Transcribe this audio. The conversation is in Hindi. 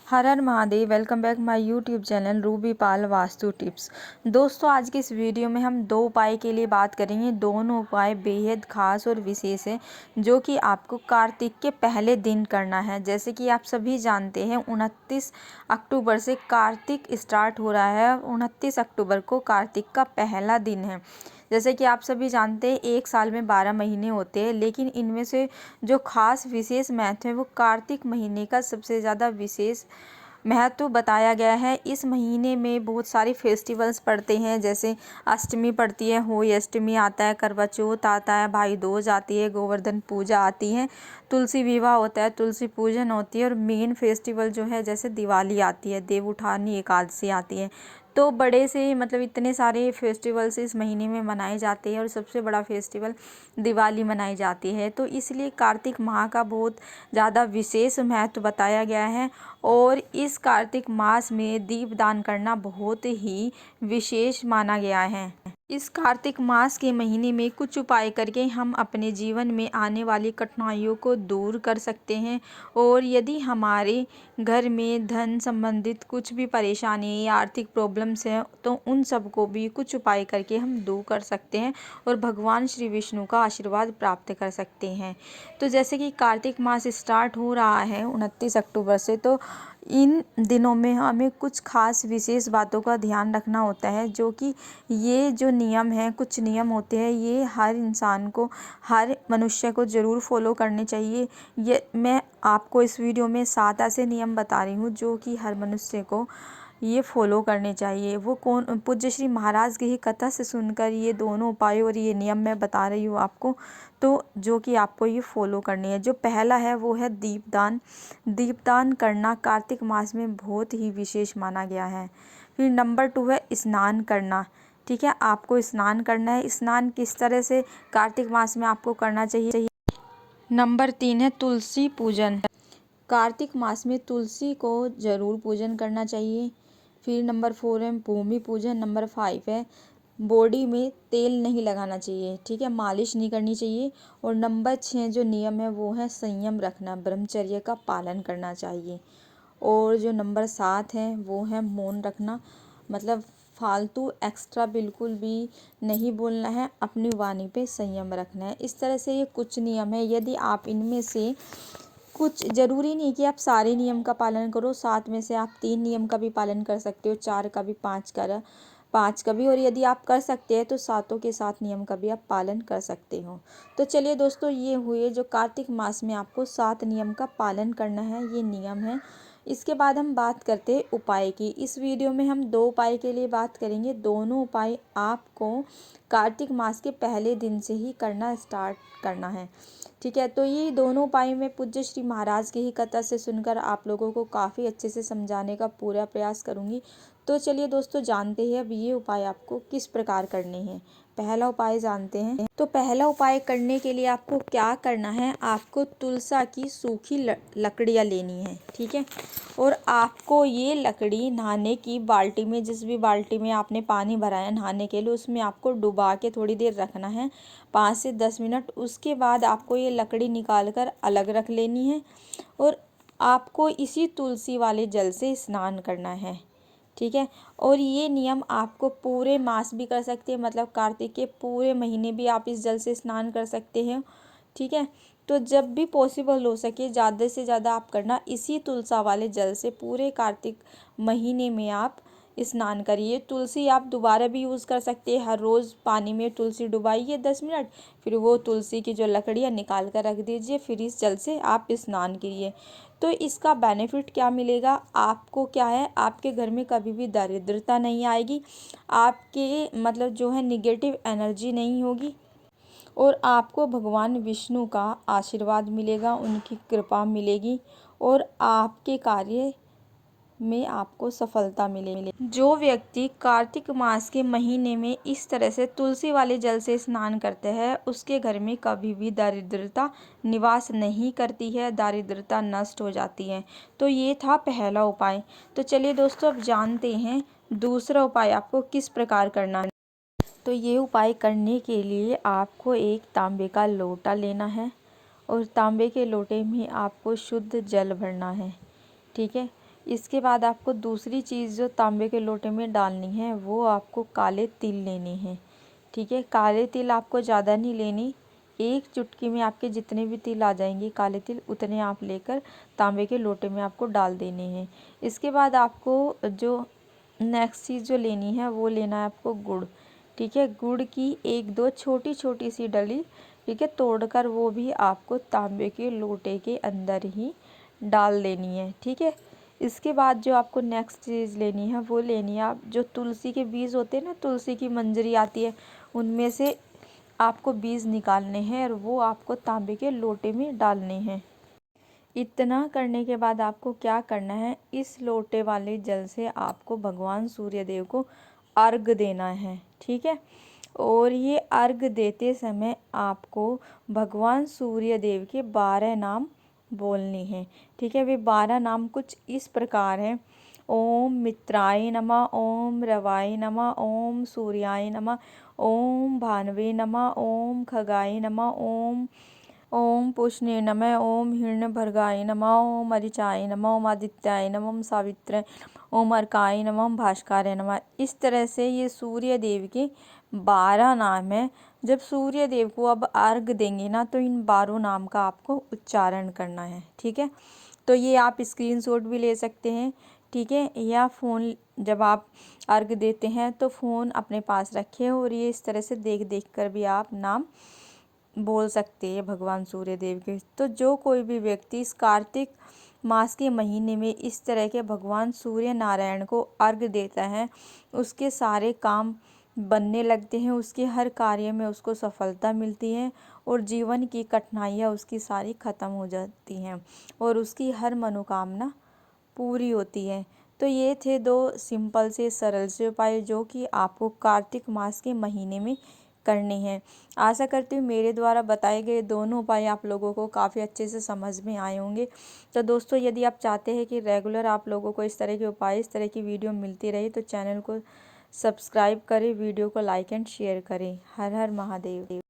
Her her Mahadev. Welcome back my YouTube channel Ruby Pal vastu tips. दोस्तों, आज की इस वीडियो में हम दो उपाय के लिए बात करेंगे। दोनों उपाय बेहद खास और विशेष है, जो कि आपको कार्तिक के पहले दिन करना है। जैसे कि आप सभी जानते हैं, 29 अक्टूबर से कार्तिक स्टार्ट हो रहा है। 29 अक्टूबर को कार्तिक का पहला दिन है। जैसे कि आप सभी जानते हैं, एक साल में 12 महीने होते हैं, लेकिन इनमें से जो खास विशेष महत्व है वो कार्तिक महीने का सबसे ज़्यादा विशेष महत्व बताया गया है। इस महीने में बहुत सारे फेस्टिवल्स पड़ते हैं, जैसे अष्टमी पड़ती है, होली अष्टमी आता है, करवा चौथ आता है, भाई दूज आती है, गोवर्धन पूजा आती है, तुलसी विवाह होता है, तुलसी पूजन होती है, और मेन फेस्टिवल जो है जैसे दिवाली आती है, देवउठानी एकादशी आती है। तो बड़े से मतलब इतने सारे फेस्टिवल्स इस महीने में मनाए जाते हैं, और सबसे बड़ा फेस्टिवल दिवाली मनाई जाती है। तो इसलिए कार्तिक माह का बहुत ज़्यादा विशेष महत्व बताया गया है, और इस कार्तिक मास में दीपदान करना बहुत ही विशेष माना गया है। इस कार्तिक मास के महीने में कुछ उपाय करके हम अपने जीवन में आने वाली कठिनाइयों को दूर कर सकते हैं, और यदि हमारे घर में धन संबंधित कुछ भी परेशानी या आर्थिक प्रॉब्लम्स हैं, तो उन सब को भी कुछ उपाय करके हम दूर कर सकते हैं और भगवान श्री विष्णु का आशीर्वाद प्राप्त कर सकते हैं। तो जैसे कि कार्तिक मास स्टार्ट हो रहा है 29 अक्टूबर से, तो इन दिनों में हमें कुछ खास विशेष बातों का ध्यान रखना होता है, जो कि ये जो नियम हैं, कुछ नियम होते हैं, ये हर इंसान को, हर मनुष्य को ज़रूर फॉलो करने चाहिए। ये मैं आपको इस वीडियो में 7 ऐसे नियम बता रही हूँ जो कि हर मनुष्य को ये फॉलो करने चाहिए। वो कौन? पूज्य श्री महाराज की ही कथा से सुनकर ये दोनों उपाय और ये नियम मैं बता रही हूँ आपको, तो जो कि आपको ये फॉलो करनी है। जो पहला है वो है दीपदान। दीपदान करना कार्तिक मास में बहुत ही विशेष माना गया है। फिर नंबर 2 है स्नान करना। ठीक है, आपको स्नान करना है। स्नान किस तरह से कार्तिक मास में आपको करना चाहिए? नंबर 3 है तुलसी पूजन। कार्तिक मास में तुलसी को जरूर पूजन करना चाहिए। फिर नंबर 4 है भूमि पूजन। नंबर 5 है बॉडी में तेल नहीं लगाना चाहिए। ठीक है, मालिश नहीं करनी चाहिए। और नंबर 6 जो नियम है वो है संयम रखना, ब्रह्मचर्य का पालन करना चाहिए। और जो नंबर 7 है वो है मौन रखना, मतलब फालतू एक्स्ट्रा बिल्कुल भी नहीं बोलना है, अपनी वाणी पे संयम रखना है। इस तरह से ये कुछ नियम है। यदि आप इनमें से कुछ, ज़रूरी नहीं कि आप सारे नियम का पालन करो, 7 में से आप 3 नियम का भी पालन कर सकते हो, 4 का भी, 5 का भी, और यदि आप कर सकते हैं तो सातों के 7 नियम का भी आप पालन कर सकते हो। तो चलिए दोस्तों, ये हुए जो कार्तिक मास में आपको 7 नियम का पालन करना है, ये नियम है। इसके बाद हम बात करते हैं उपाय की। इस वीडियो में हम 2 उपाय के लिए बात करेंगे। दोनों उपाय आपको कार्तिक मास के पहले दिन से ही करना स्टार्ट करना है। ठीक है, तो ये दोनों उपाय मैं पूज्य श्री महाराज की ही कथा से सुनकर आप लोगों को काफ़ी अच्छे से समझाने का पूरा प्रयास करूँगी। तो चलिए दोस्तों, जानते हैं अब ये उपाय आपको किस प्रकार करने हैं। पहला उपाय जानते हैं। तो पहला उपाय करने के लिए आपको क्या करना है, आपको तुलसा की सूखी लकड़ियाँ लेनी है। ठीक है, और आपको ये लकड़ी नहाने की बाल्टी में, जिस भी बाल्टी में आपने पानी भरा है नहाने के लिए, उसमें आपको डुबा के थोड़ी देर रखना है, 5 से 10 मिनट। उसके बाद आपको ये लकड़ी निकाल कर अलग रख लेनी है, और आपको इसी तुलसी वाले जल से स्नान करना है। ठीक है, और ये नियम आपको पूरे मास भी कर सकते हैं, मतलब कार्तिक के पूरे महीने भी आप इस जल से स्नान कर सकते हैं। ठीक है, तो जब भी पॉसिबल हो सके ज़्यादा से ज़्यादा आप करना, इसी तुलसा वाले जल से पूरे कार्तिक महीने में आप स्नान करिए। तुलसी आप दोबारा भी यूज़ कर सकते हैं। हर रोज़ पानी में तुलसी डुबाइए 10 मिनट, फिर वो तुलसी की जो लकड़ियाँ निकाल कर रख दीजिए, फिर इस जल से आप स्नान कीजिए। तो इसका बेनिफिट क्या मिलेगा आपको? क्या है, आपके घर में कभी भी दरिद्रता नहीं आएगी, आपके मतलब जो है निगेटिव एनर्जी नहीं होगी, और आपको भगवान विष्णु का आशीर्वाद मिलेगा, उनकी कृपा मिलेगी, और आपके कार्य में आपको सफलता मिलेगी। जो व्यक्ति कार्तिक मास के महीने में इस तरह से तुलसी वाले जल से स्नान करते हैं, उसके घर में कभी भी दरिद्रता निवास नहीं करती है, दारिद्रता नष्ट हो जाती है। तो ये था पहला उपाय। तो चलिए दोस्तों, अब जानते हैं दूसरा उपाय आपको किस प्रकार करना है। तो ये उपाय करने के लिए आपको एक तांबे का लोटा लेना है, और तांबे के लोटे में आपको शुद्ध जल भरना है। ठीक है, इसके बाद आपको दूसरी चीज़ जो तांबे के लोटे में डालनी है वो आपको काले तिल लेने हैं। ठीक है, काले तिल आपको ज़्यादा नहीं लेनी, एक चुटकी में आपके जितने भी तिल आ जाएंगे काले तिल उतने आप लेकर तांबे के लोटे में आपको डाल देने हैं। इसके बाद आपको जो नेक्स्ट चीज़ जो लेनी है वो लेना है आपको गुड़। ठीक है, गुड़ की एक दो छोटी छोटी सी डली, ठीक है, तोड़कर वो भी आपको तांबे के लोटे के अंदर ही डाल देनी है। ठीक है, इसके बाद जो आपको नेक्स्ट चीज़ लेनी है वो लेनी है आप जो तुलसी के बीज होते हैं ना, तुलसी की मंजरी आती है, उनमें से आपको बीज निकालने हैं और वो आपको तांबे के लोटे में डालने हैं। इतना करने के बाद आपको क्या करना है, इस लोटे वाले जल से आपको भगवान सूर्यदेव को अर्घ देना है। ठीक है, और ये अर्घ देते समय आपको भगवान सूर्यदेव के 12 नाम बोलने हैं। ठीक है, वे 12 नाम कुछ इस प्रकार हैं। ओम मित्राय नमः, ओम रवाय नमः, ओम सूर्याय नमः, ओम भानवे नमः, ओम खगाय नमः, ओम पुष्णे नमः, ओम हिरण्यभर्गाय नमः, ओम अरिचाय नमः, ओम आदित्याय नमः, ओम सावित्र्य, ओम अर्काय नमः, ओम भास्कराय नमः। इस तरह से ये सूर्य देव के 12 नाम है। जब सूर्य देव को अब अर्घ देंगे ना तो इन 12 नाम का आपको उच्चारण करना है। ठीक है, तो ये आप स्क्रीनशॉट भी ले सकते हैं। ठीक है, या फ़ोन जब आप अर्घ देते हैं तो फ़ोन अपने पास रखें और ये इस तरह से देख देख कर भी आप नाम बोल सकते हैं भगवान सूर्य देव के। तो जो कोई भी व्यक्ति इस कार्तिक मास के महीने में इस तरह के भगवान सूर्य नारायण को अर्घ देता है, उसके सारे काम बनने लगते हैं, उसके हर कार्य में उसको सफलता मिलती है और जीवन की कठिनाइयाँ उसकी सारी ख़त्म हो जाती हैं और उसकी हर मनोकामना पूरी होती है। तो ये थे 2 सिंपल से सरल से उपाय जो कि आपको कार्तिक मास के महीने में करने हैं। आशा करती हूँ मेरे द्वारा बताए गए दोनों उपाय आप लोगों को काफ़ी अच्छे से समझ में आए होंगे। तो दोस्तों, यदि आप चाहते हैं कि रेगुलर आप लोगों को इस तरह के उपाय, इस तरह की वीडियो मिलती रहे तो चैनल को सब्सक्राइब करें, वीडियो को लाइक एंड शेयर करें। हर हर महादेव।